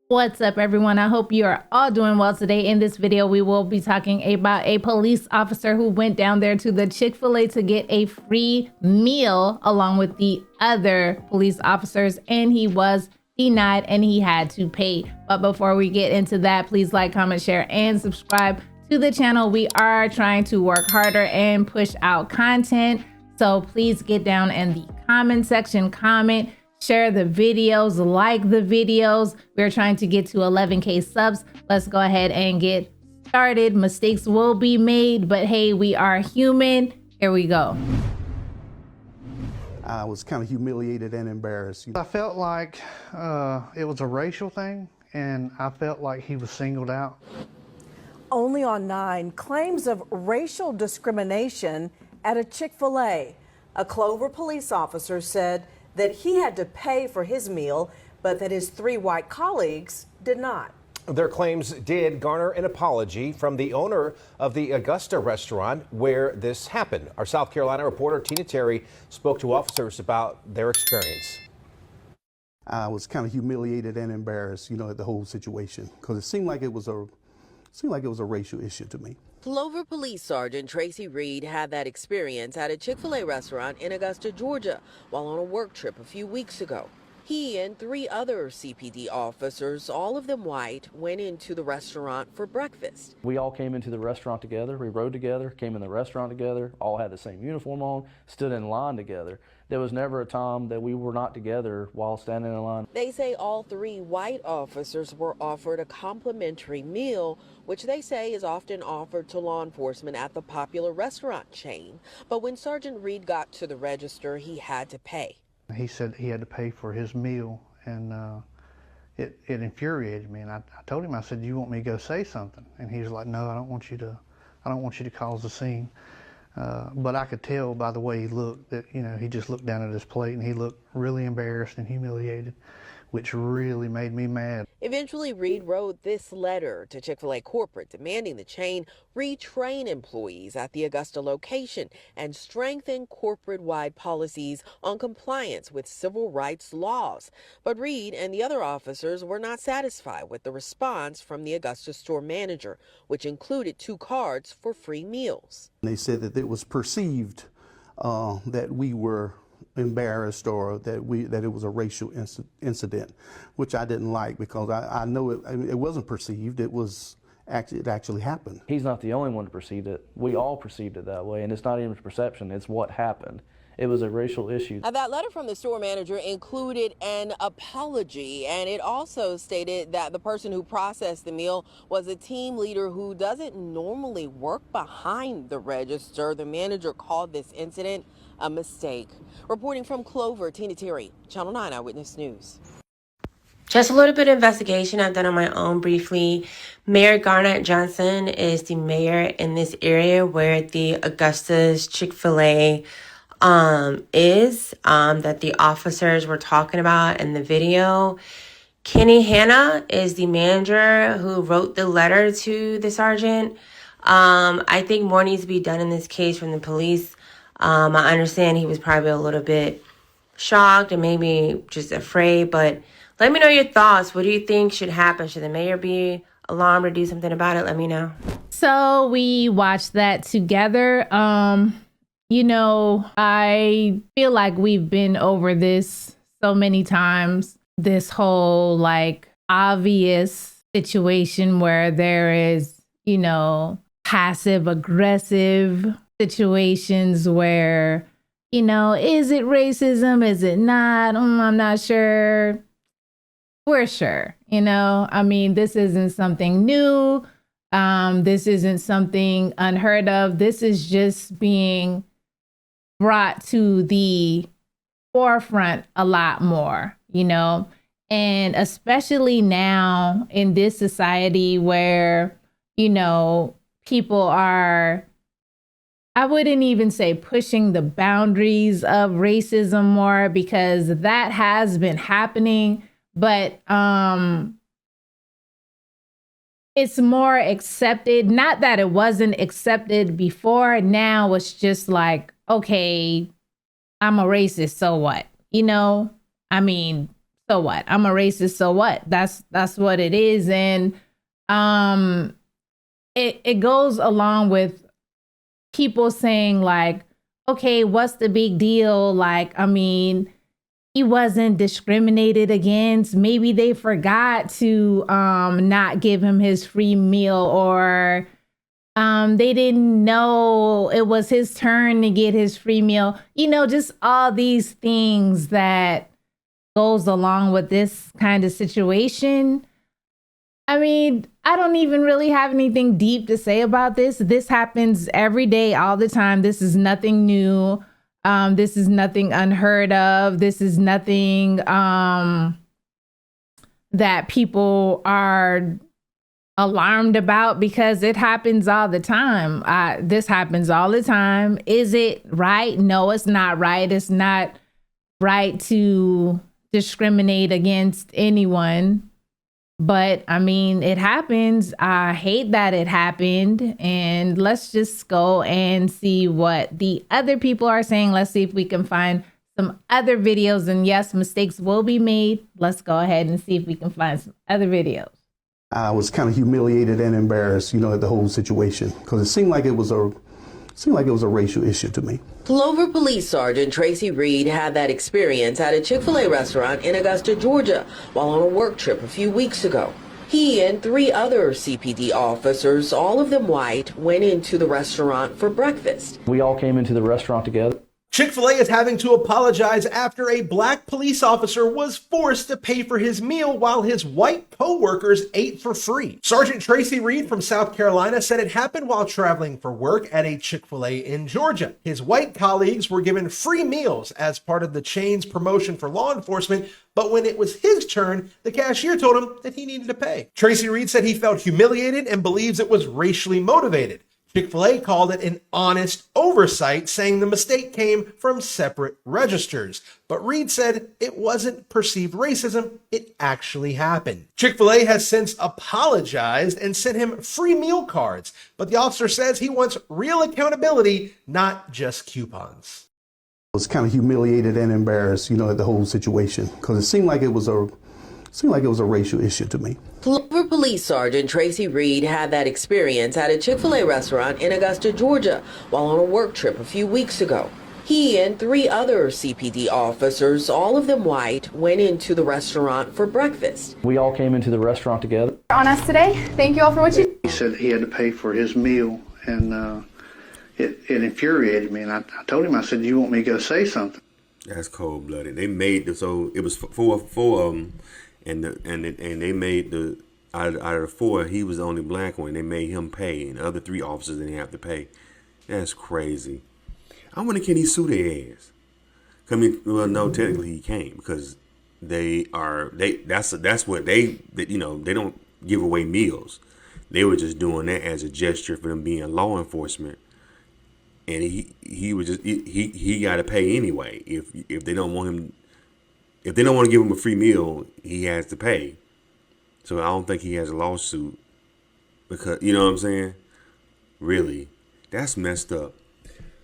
What's up, everyone? I hope you are all doing well today. In this video, we will be talking about a police officer who went down there to the Chick-fil-A to get a free meal along with the other police officers, and he was denied and he had to pay. But before we get into that, please like, comment, share, and subscribe to the channel. We are trying to work harder and push out content, so please get down in the comment section, comment, share the videos, like the videos. We're trying to get to 11K subs. Let's go ahead and get started. Mistakes will be made, but hey, we are human. Here we go. I was kind of humiliated and embarrassed. I felt like it was a racial thing, and I felt like he was singled out. Only on 9, claims of racial discrimination at a Chick-fil-A. A Clover police officer said that he had to pay for his meal, but that his 3 white colleagues did not. Their claims did garner an apology from the owner of the Augusta restaurant where this happened. Our South Carolina reporter Tina Terry spoke to officers about their experience. I was kind of humiliated and embarrassed, at the whole situation, because it seemed like it was a racial issue to me. Clover Police Sergeant Tracy Reed had that experience at a Chick-fil-A restaurant in Augusta, Georgia, while on a work trip a few weeks ago. He and 3 other CPD officers, all of them white, went into the restaurant for breakfast. We all came into the restaurant together, we rode together, came in the restaurant together, all had the same uniform on, stood in line together. There was never a time that we were not together while standing in line. They say all 3 white officers were offered a complimentary meal, which they say is often offered to law enforcement at the popular restaurant chain. But when Sergeant Reed got to the register, he had to pay. He said he had to pay for his meal, and it infuriated me. And I told him, I said, "You want me to go say something?" And he was like, "No, I don't want you to cause a scene." But I could tell by the way he looked that, he just looked down at his plate and he looked really embarrassed and humiliated, which really made me mad. Eventually, Reed wrote this letter to Chick-fil-A corporate demanding the chain retrain employees at the Augusta location and strengthen corporate-wide policies on compliance with civil rights laws. But Reed and the other officers were not satisfied with the response from the Augusta store manager, which included 2 cards for free meals. They said that it was perceived that we were embarrassed or that it was a racial incident, which I didn't like, because I know it wasn't perceived. It actually happened. He's not the only one to perceive it. We all perceived it that way, and it's not even perception, it's what happened. It was a racial issue. Now, that letter from the store manager included an apology, and it also stated that the person who processed the meal was a team leader who doesn't normally work behind the register. The manager called this incident a mistake. Reporting from Clover, Tina Terry, Channel 9 Eyewitness News. Just a little bit of investigation I've done on my own briefly. Mayor Garnett Johnson is the mayor in this area where the Augusta's Chick-fil-A that the officers were talking about in the video. Kenny Hanna is the manager who wrote the letter to the sergeant. I think more needs to be done in this case from the police. I understand he was probably a little bit shocked and maybe just afraid, but let me know your thoughts. What do you think should happen? Should the mayor be alarmed or do something about it? Let me know. So we watched that together. I feel like we've been over this so many times. This whole obvious situation where there is, passive aggressive situations where, is it racism? Is it not? I'm not sure. We're sure, this isn't something new. This isn't something unheard of. This is just being brought to the forefront a lot more, and especially now in this society where, people are, I wouldn't even say pushing the boundaries of racism more, because that has been happening, but it's more accepted. Not that it wasn't accepted before. Now it's just like, okay, I'm a racist, so what? so what? I'm a racist, so what? That's what it is. And it goes along with people saying like, okay, what's the big deal? Like, I mean, he wasn't discriminated against. Maybe they forgot to not give him his free meal, or they didn't know it was his turn to get his free meal. You know, just all these things that goes along with this kind of situation. I mean, I don't even really have anything deep to say about this. This happens every day, all the time. This is nothing new. This is nothing unheard of. This is nothing that people are alarmed about, because it happens all the time. This happens all the time. Is it right? No, it's not right. It's not right to discriminate against anyone. But I mean, it happens. I hate that it happened. And let's just go and see what the other people are saying. Let's see if we can find some other videos. And yes, mistakes will be made. Let's go ahead and see if we can find some other videos. I was kind of humiliated and embarrassed, you know, at the whole situation, because it seemed like it was a racial issue to me. Clover Police Sergeant Tracy Reed had that experience at a Chick-fil-A restaurant in Augusta, Georgia, while on a work trip a few weeks ago. He and 3 other CPD officers, all of them white, went into the restaurant for breakfast. We all came into the restaurant together. Chick-fil-A is having to apologize after a black police officer was forced to pay for his meal while his white co-workers ate for free. Sergeant Tracy Reed from South Carolina said it happened while traveling for work at a Chick-fil-A in Georgia. His white colleagues were given free meals as part of the chain's promotion for law enforcement, but when it was his turn, the cashier told him that he needed to pay. Tracy Reed said he felt humiliated and believes it was racially motivated. Chick-fil-A called it an honest oversight, saying the mistake came from separate registers. But Reed said it wasn't perceived racism, it actually happened. Chick-fil-A has since apologized and sent him free meal cards, but the officer says he wants real accountability, not just coupons. I was kind of humiliated and embarrassed, you know, at the whole situation, because it seemed like it was a racial issue to me. Clover Police Sergeant Tracy Reed had that experience at a Chick-fil-A restaurant in Augusta, Georgia, while on a work trip a few weeks ago. He and 3 other CPD officers, all of them white, went into the restaurant for breakfast. We all came into the restaurant together. On us today. Thank you all for what you did. He said he had to pay for his meal, and it infuriated me. And I told him, I said, "You want me to go say something?" That's cold-blooded. They made so it was four of them. And they made out of the 4, he was the only black one. They made him pay, and the other 3 officers didn't have to pay. That's crazy. I wonder, can he sue their ass? I mean, well, no, technically he can't, because that's what they don't give away meals. They were just doing that as a gesture for them being law enforcement, and he got to pay anyway. If they don't want him. If they don't want to give him a free meal, he has to pay. So I don't think he has a lawsuit, because, you know what I'm saying? Really, that's messed up.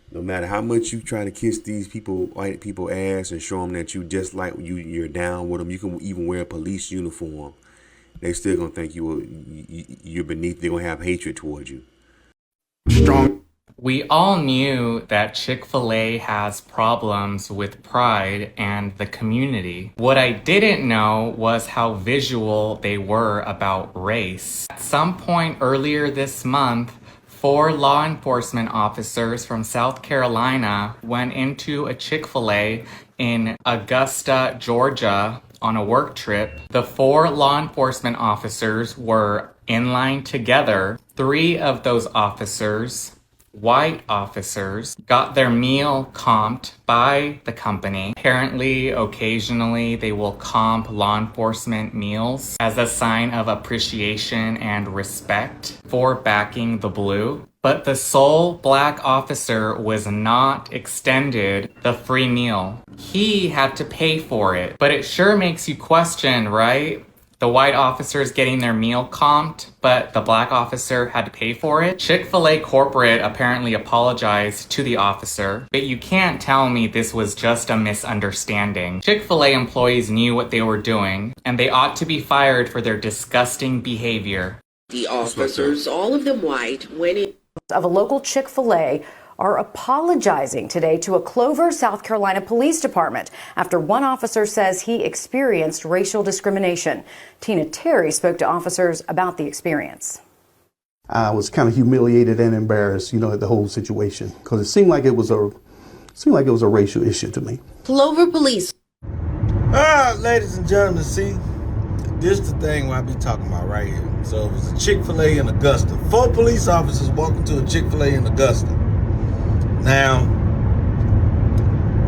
No matter how much you try to kiss these white people ass and show them that you just like you're down with them, you can even wear a police uniform. They still gonna think you're beneath. They're gonna have hatred towards you. Strong. We all knew that Chick-fil-A has problems with pride and the community. What I didn't know was how visual they were about race. At some point earlier this month, 4 law enforcement officers from South Carolina went into a Chick-fil-A in Augusta, Georgia on a work trip. The 4 law enforcement officers were in line together. 3 of those officers, white officers, got their meal comped by the company. Apparently, occasionally, they will comp law enforcement meals as a sign of appreciation and respect for backing the blue. But the sole black officer was not extended the free meal. He had to pay for it. But it sure makes you question, right? The white officer's getting their meal comped, but the black officer had to pay for it. Chick-fil-A corporate apparently apologized to the officer, but you can't tell me this was just a misunderstanding. Chick-fil-A employees knew what they were doing, and they ought to be fired for their disgusting behavior. The officers, all of them white, went in. Of a local Chick-fil-A are apologizing today to a Clover, South Carolina Police Department after one officer says he experienced racial discrimination. Tina Terry spoke to officers about the experience. I was kind of humiliated and embarrassed, at the whole situation, because it seemed like it was a racial issue to me. Clover Police. Ladies and gentlemen, see, this is the thing I be talking about right here. So it was a Chick-fil-A in Augusta. 4 police officers walking to a Chick-fil-A in Augusta. Now,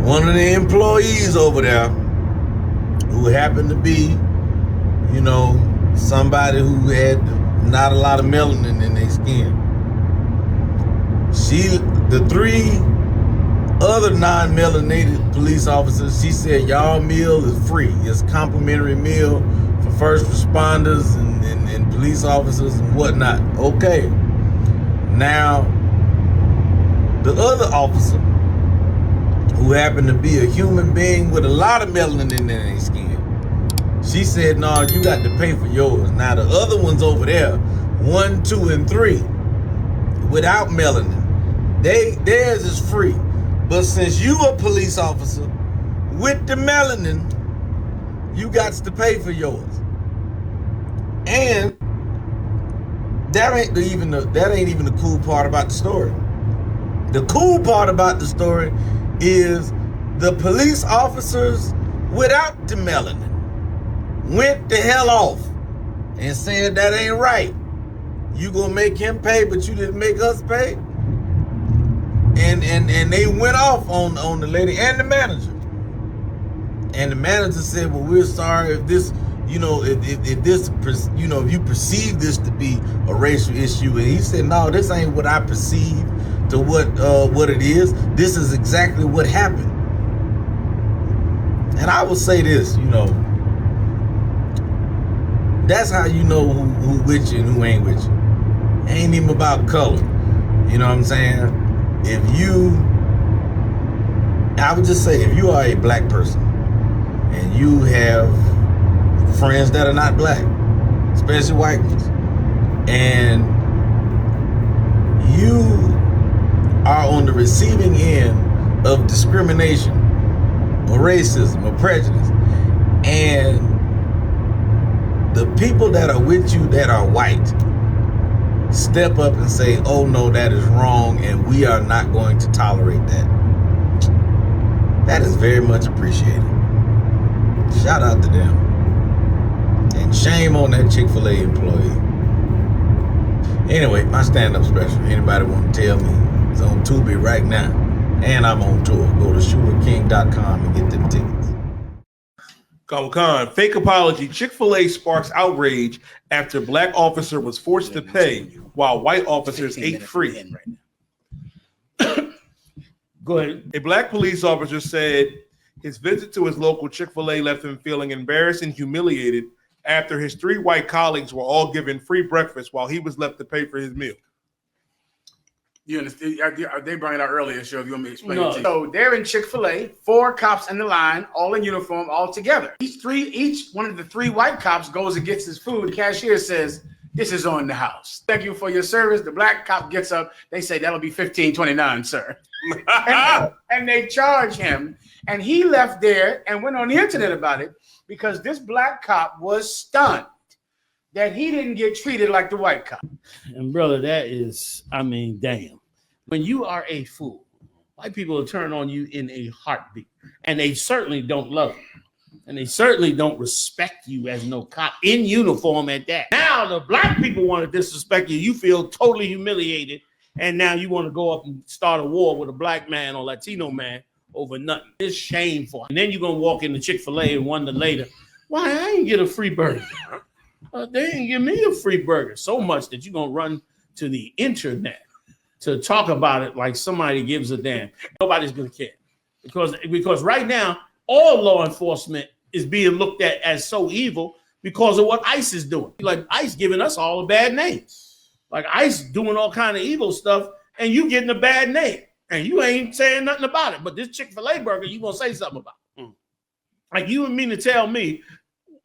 one of the employees over there, who happened to be, somebody who had not a lot of melanin in their skin, the 3 other non-melanated police officers, she said, y'all meal is free. It's a complimentary meal for first responders and police officers and whatnot. Okay. Now, the other officer, who happened to be a human being with a lot of melanin in their skin, she said, no, you got to pay for yours. Now, the other ones over there, 1, 2, and 3, without melanin, theirs is free. But since you a police officer with the melanin, you got to pay for yours. And that ain't even the cool part about the story. The cool part about the story is the police officers without the melanin went the hell off and said that ain't right. You gonna make him pay, but you didn't make us pay? And they went off on the lady and the manager. And the manager said, well, we're sorry if this, if you perceive this to be a racial issue. And he said, no, this ain't what I perceive to what it is. This is exactly what happened. And I will say this, that's how you know who with you and who ain't with you. It ain't even about color. You know what I'm saying? I would just say, if you are a black person and you have friends that are not black, especially white ones, and you are on the receiving end of discrimination or racism or prejudice, and the people that are with you that are white step up and say, oh no, that is wrong and we are not going to tolerate that, that is very much appreciated. Shout out to them. And shame on that Chick-fil-A employee. Anyway, my stand-up special, anybody want to tell me, it's on Tubi right now, and I'm on tour. Go to shooterking.com and get them tickets. Comic-Con, fake apology. Chick-fil-A sparks outrage after black officer was forced to pay while white officers ate free. Go ahead. A black police officer said his visit to his local Chick-fil-A left him feeling embarrassed and humiliated after his 3 white colleagues were all given free breakfast while he was left to pay for his meal. You understand? They brought it out earlier, so if you want me to explain it to you. So they're in Chick-fil-A, 4 cops in the line, all in uniform, all together. Each one of the 3 white cops goes and gets his food. The cashier says, this is on the house. Thank you for your service. The black cop gets up. They say, that'll be $15.29, sir. and they charge him. And he left there and went on the internet about it because this black cop was stunned that he didn't get treated like the white cop. And brother, that is, damn. When you are a fool, white people will turn on you in a heartbeat. And they certainly don't love you. And they certainly don't respect you as no cop in uniform at that. Now the black people want to disrespect you. You feel totally humiliated. And now you want to go up and start a war with a black man or Latino man over nothing. It's shameful. And then you're going to walk into Chick-fil-A and wonder later, why I ain't get a free burger? They didn't give me a free burger. So much that you're going to run to the internet to talk about it like somebody gives a damn. Nobody's going to care. Because right now, all law enforcement is being looked at as so evil because of what ICE is doing. Like ICE giving us all a bad name. Like ICE doing all kind of evil stuff, and you getting a bad name, and you ain't saying nothing about it. But this Chick-fil-A burger, you gonna say something about. Like you mean to tell me,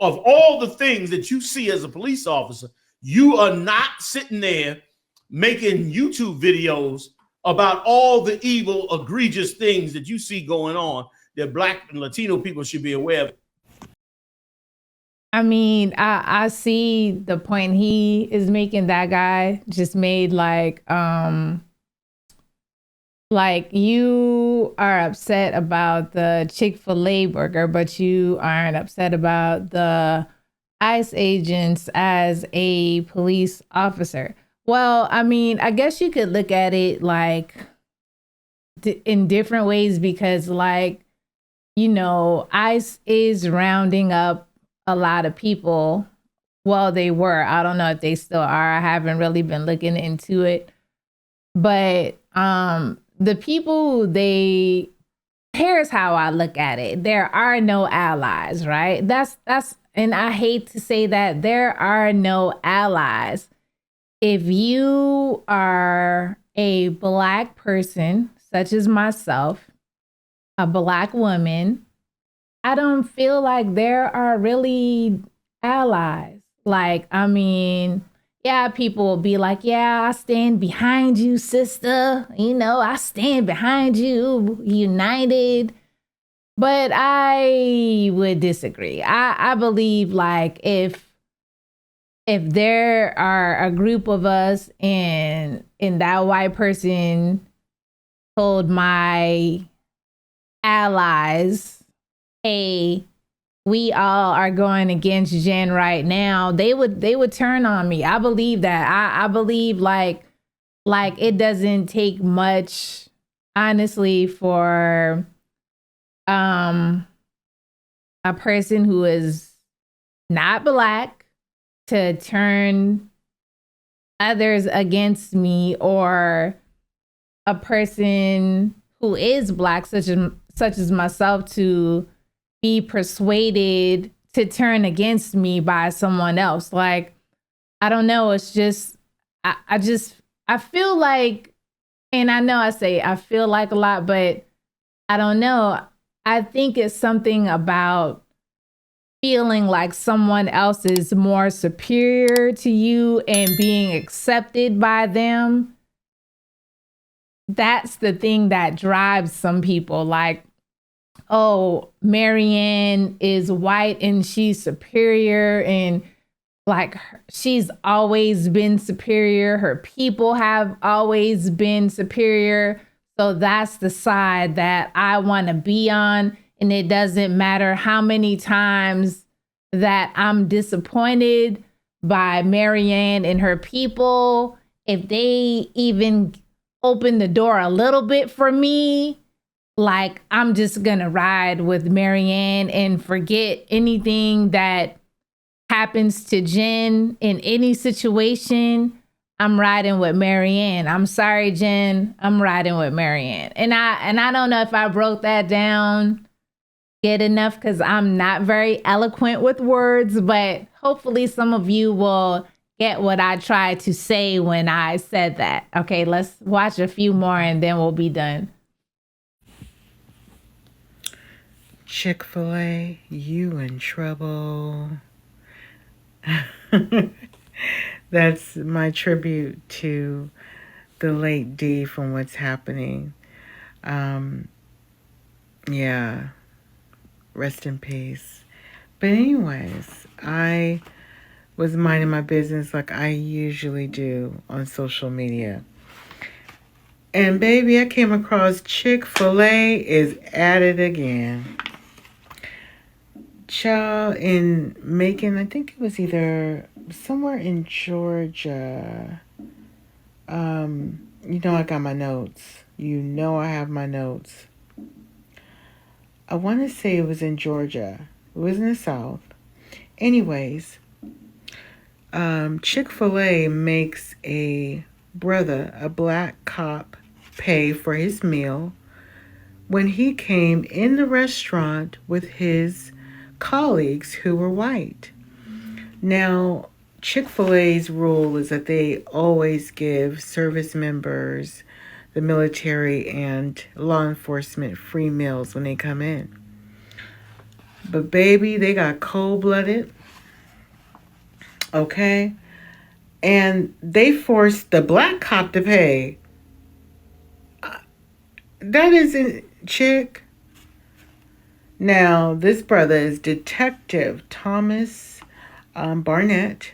of all the things that you see as a police officer, you are not sitting there making YouTube videos about all the evil, egregious things that you see going on that Black and Latino people should be aware of? I mean, I see the point he is making. That guy just made like you are upset about the Chick-fil-A burger, but you aren't upset about the ICE agents as a police officer. Well, I mean, I guess you could look at it like in different ways because, like, you know, ICE is rounding up a lot of people. Well, they were. I don't know if they still are. I haven't really been looking into it. But the people, here's how I look at it. There are no allies, right? That's and I hate to say that, there are no allies. If you are a Black person, such as myself, a Black woman, I don't feel like there are really allies. Like, I mean, yeah, people will be like, yeah, I stand behind you, sister. You know, I stand behind you, united. But I would disagree. I believe like if there are a group of us and that white person told my allies, hey, we all are going against Jen right now, they would turn on me. I believe that. I believe like it doesn't take much, honestly, for a person who is not Black to turn others against me, or a person who is Black, such as myself, to be persuaded to turn against me by someone else. Like, I don't know. It's just, I feel like, and I know I say I feel like a lot, but I don't know. I think it's something about feeling like someone else is more superior to you and being accepted by them. That's the thing that drives some people. Like, oh, Marianne is white and she's superior, and like she's always been superior. Her people have always been superior. So that's the side that I want to be on. And it doesn't matter how many times that I'm disappointed by Marianne and her people. If they even open the door a little bit for me, like, I'm just gonna ride with Marianne and forget anything that happens to Jen in any situation. I'm riding with Marianne. I'm sorry, Jen. I'm riding with Marianne. And I don't know if I broke that down good enough because I'm not very eloquent with words, but hopefully some of you will get what I tried to say when I said that. Okay, let's watch a few more and then we'll be done. Chick-fil-A, you in trouble. That's my tribute to the late D from What's Happening. Yeah, rest in peace. But anyways, I was minding my business like I usually do on social media. And baby, I came across Chick-fil-A is at it again. Child, in Macon, I think it was either somewhere in Georgia. You know I got my notes. You know I have my notes. I want to say it was in Georgia. It was in the South. Anyways, Chick-fil-A makes a brother, a Black cop, pay for his meal when he came in the restaurant with his colleagues who were white. Now, Chick-fil-A's rule is that they always give service members, the military, and law enforcement free meals when they come in. But baby, they got cold-blooded, okay? And they forced the black cop to pay. That isn't Chick. Now, this brother is Detective Thomas Barnett.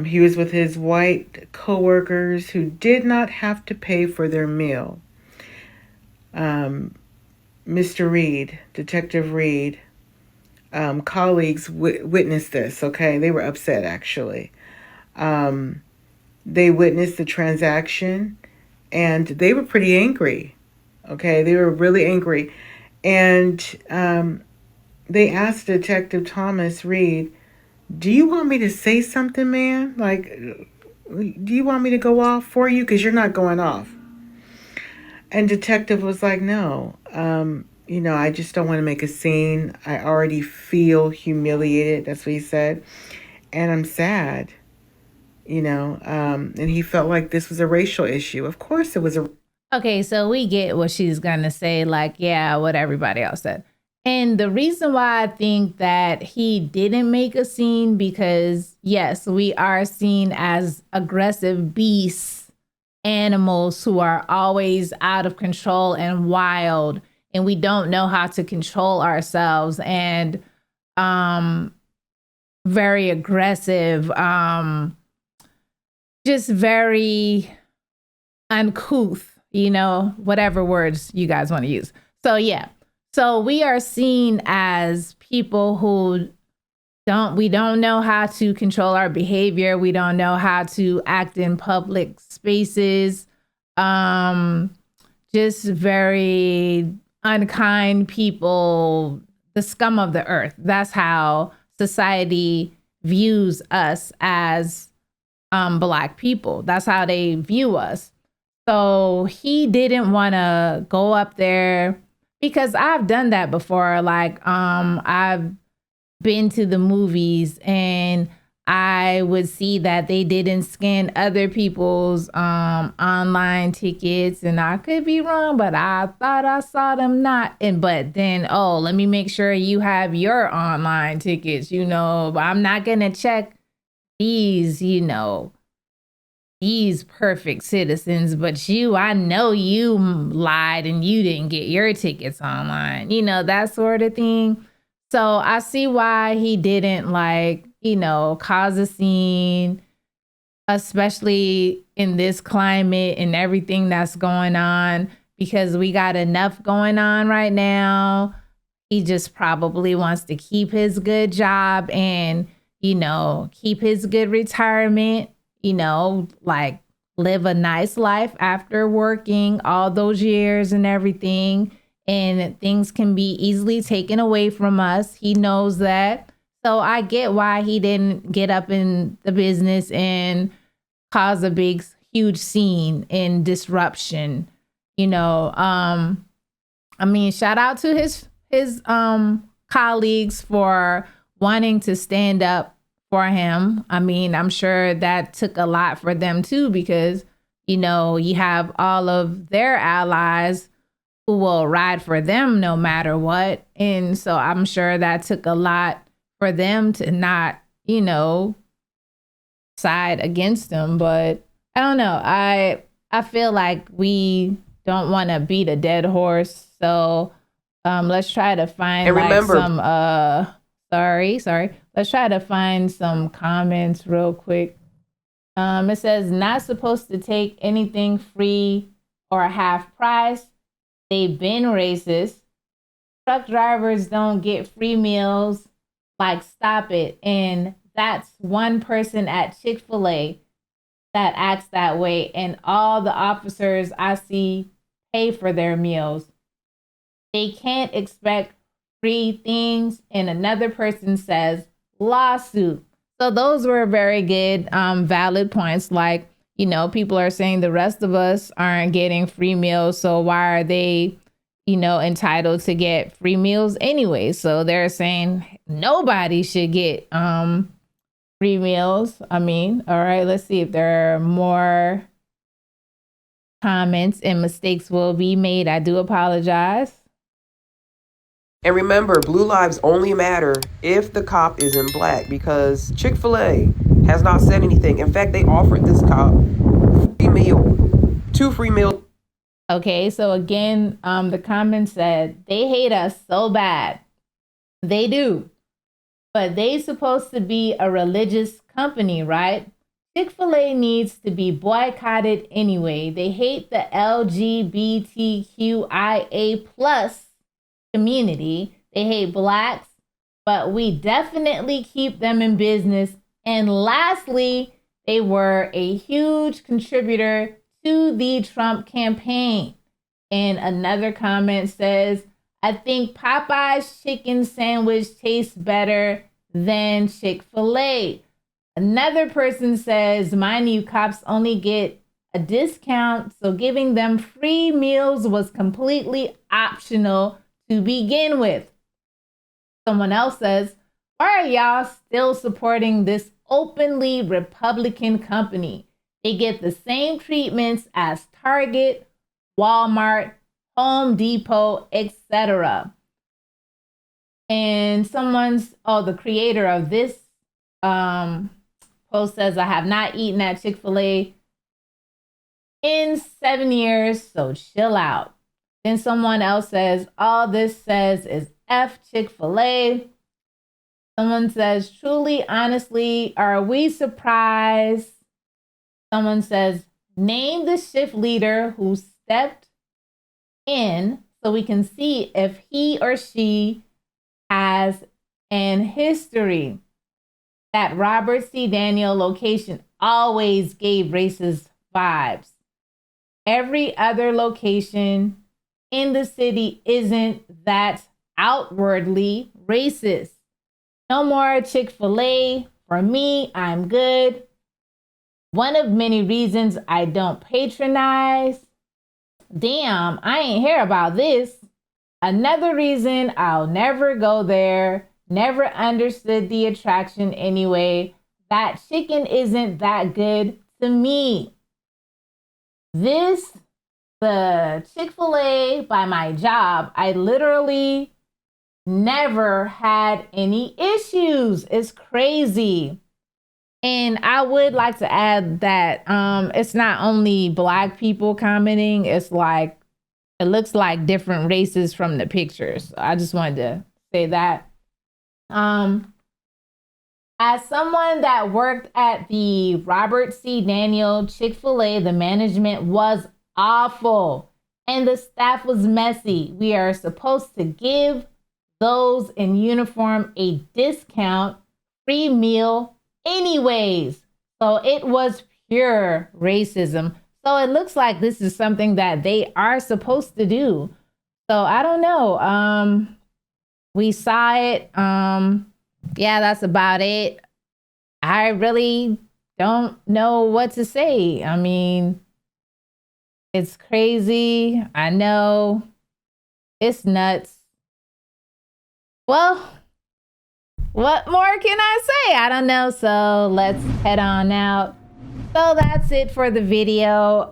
He was with his white co-workers who did not have to pay for their meal. Mr. Reed, Detective Reed, colleagues witnessed this, okay? They were upset, actually. They witnessed the transaction, and they were pretty angry, okay? They were really angry. And they asked Detective Thomas Reed, do you want me to say something, man? Like, do you want me to go off for you? Because you're not going off. And Detective was like, no, I just don't want to make a scene. I already feel humiliated. That's what he said. And I'm sad, and he felt like this was a racial issue. Of course it was a... Okay, so we get what she's going to say, like, yeah, what everybody else said. And the reason why I think that he didn't make a scene, because yes, we are seen as aggressive beasts, animals who are always out of control and wild, and we don't know how to control ourselves, and very aggressive, just very uncouth, whatever words you guys want to use. So yeah. So we are seen as people who we don't know how to control our behavior. We don't know how to act in public spaces. Just very unkind people, the scum of the earth. That's how society views us as Black people. That's how they view us. So he didn't want to go up there, because I've done that before. Like, I've been to the movies and I would see that they didn't scan other people's online tickets, and I could be wrong, but I thought I saw them not. But then, let me make sure you have your online tickets, but I'm not going to check these, these perfect citizens, but I know you lied and you didn't get your tickets online, that sort of thing. So I see why he didn't cause a scene, especially in this climate and everything that's going on, because we got enough going on right now. He just probably wants to keep his good job and, keep his good retirement, live a nice life after working all those years and everything. And things can be easily taken away from us. He knows that. So I get why he didn't get up in the business and cause a big, huge scene and disruption. Shout out to his colleagues for wanting to stand up for him. I'm sure that took a lot for them too, because, you have all of their allies who will ride for them no matter what. And so I'm sure that took a lot for them to not, side against them. But I don't know. I feel like we don't want to beat a dead horse. So let's try to find some Let's try to find some comments real quick. It says, not supposed to take anything free or half price. They've been racist. Truck drivers don't get free meals. Like, stop it. And that's one person at Chick-fil-A that acts that way. And all the officers I see pay for their meals. They can't expect free things. And another person says, lawsuit. So those were very good, valid points. Like, people are saying the rest of us aren't getting free meals. So why are they, entitled to get free meals anyway? So they're saying nobody should get free meals. All right, let's see if there are more comments, and mistakes will be made. I do apologize. And remember, blue lives only matter if the cop is in black, because Chick-fil-A has not said anything. In fact, they offered this cop free meal, 2 free meals. Okay, so again, the comment said they hate us so bad. They do. But they supposed to be a religious company, right? Chick-fil-A needs to be boycotted anyway. They hate the LGBTQIA plus community. They hate blacks, but we definitely keep them in business. And lastly, they were a huge contributor to the Trump campaign. And another comment says, I think Popeye's chicken sandwich tastes better than Chick-fil-A. Another person says, mind you, cops only get a discount, so giving them free meals was completely optional to begin with. Someone else says, why are y'all still supporting this openly Republican company? They get the same treatments as Target, Walmart, Home Depot, etc. And the creator of this post says, I have not eaten at Chick-fil-A in 7 years, so chill out. Then someone else says, all this says is F Chick-fil-A. Someone says, truly, honestly, are we surprised? Someone says, name the shift leader who stepped in so we can see if he or she has an history. That Robert C. Daniel location always gave racist vibes. Every other location in the city isn't that outwardly racist. No more Chick-fil-A. For me, I'm good. One of many reasons I don't patronize. Damn, I ain't hear about this. Another reason I'll never go there. Never understood the attraction anyway. That chicken isn't that good to me. The Chick-fil-A by my job, I literally never had any issues. It's crazy. And I would like to add that it's not only black people commenting, it looks like different races from the pictures. So I just wanted to say that. As someone that worked at the Robert C. Daniel Chick-fil-A, the management was awful and the staff was messy. We are supposed to give those in uniform a discount, free meal anyways. So it was pure racism. So it looks like this is something that they are supposed to do. So I don't know. We saw it. Yeah, that's about it. I really don't know what to say. I mean, it's crazy. I know. It's nuts. Well, what more can I say? I don't know. So let's head on out. So that's it for the video.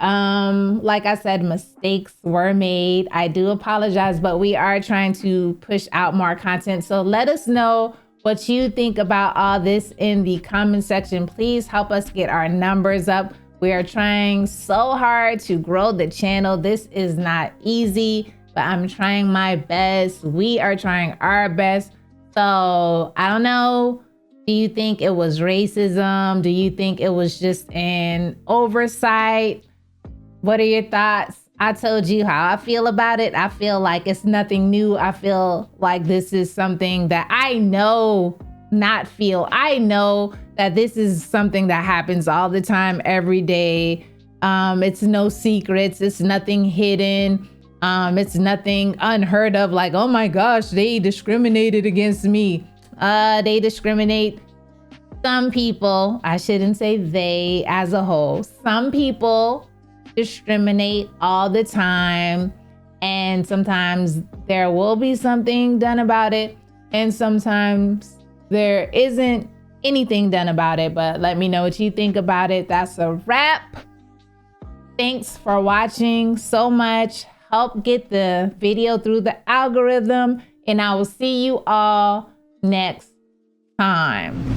Like I said, mistakes were made. I do apologize, but we are trying to push out more content. So let us know what you think about all this in the comment section. Please help us get our numbers up. We are trying so hard to grow the channel. This is not easy, but I'm trying my best. We are trying our best. So I don't know. Do you think it was racism? Do you think it was just an oversight? What are your thoughts? I told you how I feel about it. I feel like it's nothing new. I feel like this is something that I know that this is something that happens all the time, every day. It's no secrets. It's nothing hidden. It's nothing unheard of. Like, oh my gosh, they discriminated against me. They discriminate. Some people, I shouldn't say they as a whole, some people discriminate all the time, and sometimes there will be something done about it, and sometimes there isn't anything done about it, but let me know what you think about it. That's a wrap. Thanks for watching so much. Help get the video through the algorithm, and I will see you all next time.